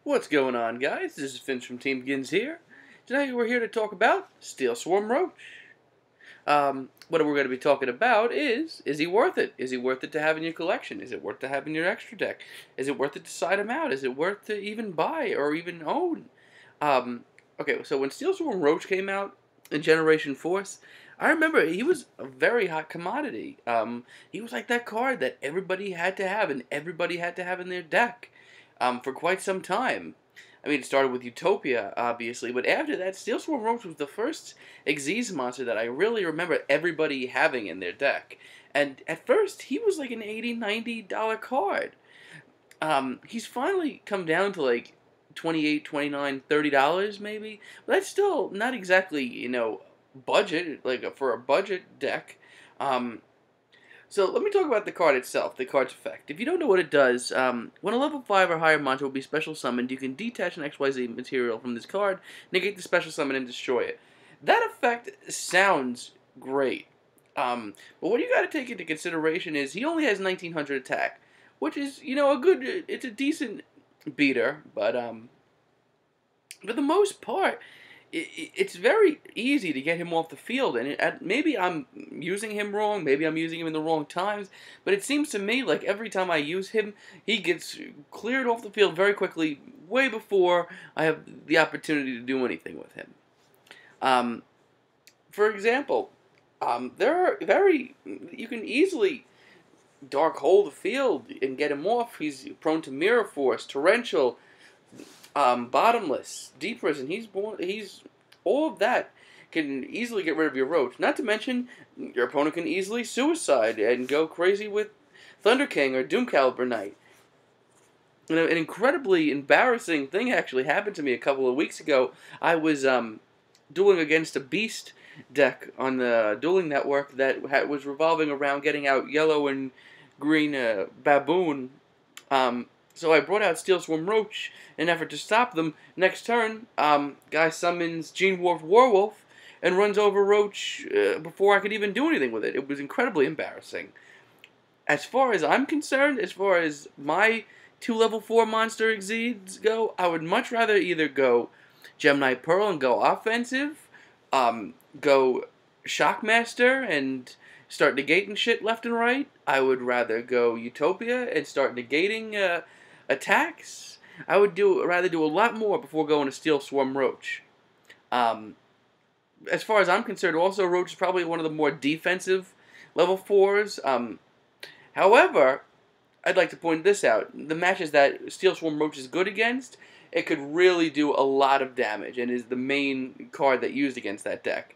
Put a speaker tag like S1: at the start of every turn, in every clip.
S1: What's going on, guys? This is Vince from Team Begins here. Tonight we're here to talk about Steelswarm Roach. What we're going to be talking about is he worth it? Is he worth it to have in your collection? Is it worth to have in your extra deck? Is it worth it to side him out? Is it worth to even buy or even own? Okay, so when Steelswarm Roach came out in Generation Force, I remember he was a very hot commodity. He was like that card that everybody had to have and everybody had to have in their deck. For quite some time. I mean, it started with Utopia, obviously, but after that, Steelswarm Roach was the first Xyz monster that I really remember everybody having in their deck. And at first, he was like an $80, $90 card. He's finally come down to like $28, $29, $30 maybe. But that's still not exactly, budget, like for a budget deck. So let me talk about the card itself, the card's effect. If you don't know what it does, when a level 5 or higher monster will be special summoned, you can detach an XYZ material from this card, negate the special summon, and destroy it. That effect sounds great. But what you got to take into consideration is he only has 1900 attack, which is, it's a decent beater, but for the most part, it's very easy to get him off the field, and maybe I'm using him wrong, maybe I'm using him in the wrong times, but it seems to me like every time I use him, he gets cleared off the field very quickly, way before I have the opportunity to do anything with him. For example, you can easily dark hole the field and get him off. He's prone to Mirror Force, Torrential, Bottomless, Deep Prison. He's all of that can easily get rid of your Roach. Not to mention, your opponent can easily suicide and go crazy with Thunder King or Doom Caliber Knight. An incredibly embarrassing thing actually happened to me a couple of weeks ago. I was dueling against a Beast deck on the Dueling Network that was revolving around getting out yellow and green Baboon. So I brought out Steelswarm Roach in an effort to stop them. Next turn, guy summons Gene Warped Warwolf and runs over Roach before I could even do anything with it. It was incredibly embarrassing. As far as I'm concerned, as far as my 2 level 4 monster Xyz go, I would much rather either go Gemini Pearl and go offensive, go Shockmaster and start negating shit left and right. I would rather go Utopia and start negating attacks. I would rather do a lot more before going to Steelswarm Roach. As far as I'm concerned, also Roach is probably one of the more defensive level 4s. However, I'd like to point this out. The matches that Steelswarm Roach is good against, it could really do a lot of damage and is the main card that used against that deck.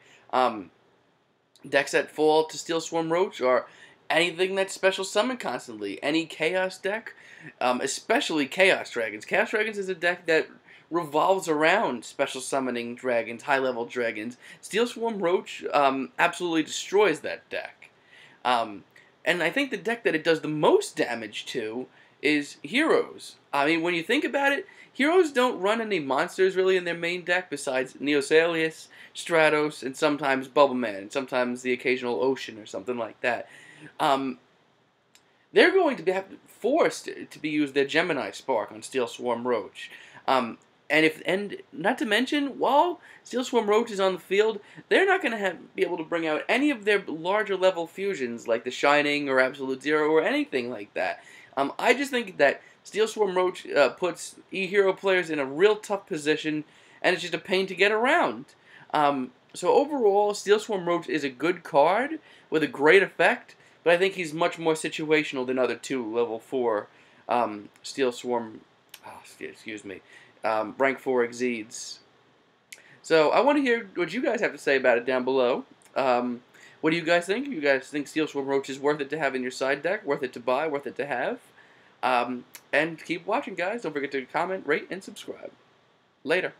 S1: Decks that fall to Steelswarm Roach are anything that's special summoned constantly. Any Chaos deck, especially Chaos Dragons. Chaos Dragons is a deck that revolves around special summoning dragons, high-level dragons. Steelswarm Roach absolutely destroys that deck. And I think the deck that it does the most damage to is Heroes. I mean, when you think about it, Heroes don't run any monsters really in their main deck besides Neosalius, Stratos, and sometimes Bubbleman, and sometimes the occasional Ocean or something like that. They're going to be forced to be used their Gemini Spark on Steelswarm Roach. And not to mention, while Steelswarm Roach is on the field, they're not going to be able to bring out any of their larger level fusions like the Shining or Absolute Zero or anything like that. I just think that Steelswarm Roach puts E-Hero players in a real tough position, and it's just a pain to get around. So overall, Steelswarm Roach is a good card with a great effect, but I think he's much more situational than other 2 level 4 Steelswarm, rank 4 Xyz. So I want to hear what you guys have to say about it down below. What do you guys think? You guys think Steelswarm Roach is worth it to have in your side deck? Worth it to buy? Worth it to have? And keep watching, guys. Don't forget to comment, rate, and subscribe. Later.